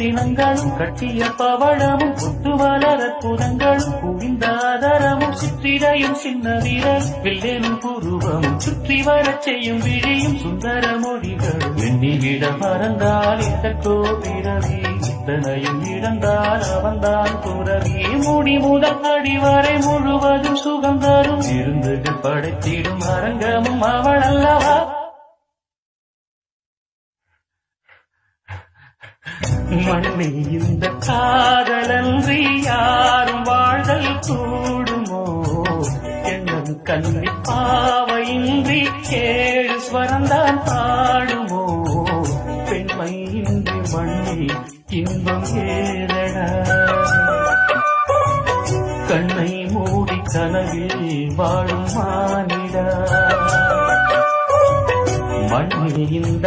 ரத்தினங்களும் கட்டிய பவளமும் புத்து வளர புதங்களும் குவிந்தாதரமும் சிற்றிடையும் சின்ன வீரர் வில்லேனும் புருவமும் சுற்றி வரச் செய்யும் விழியும் சுந்தர மொழிகளும் எண்ணிவிட மறந்தால் இதற்கோ பிறவி இத்தனையும் இழந்தால் அவன்தான் துறவி மூடி முதல் அடிவரை முழுவதும் சுகம் தரும் இருந்துகள் படைத்திடும் அரங்கமும் அவள் அல்லவா. மண்ணை இந்த காதலன்றி யாரும் வாழ்தல் கூடுமோ என்னும் கண்ணி பாவையின்றி கேடு ஸ்வரந்தான் பாடுமோ பெண்மை இன்றி மண்ணில் இன்பம் ஏறடா கண்ணை மூடி கனவில் வாழும் மானிடா மண்ணில் இந்த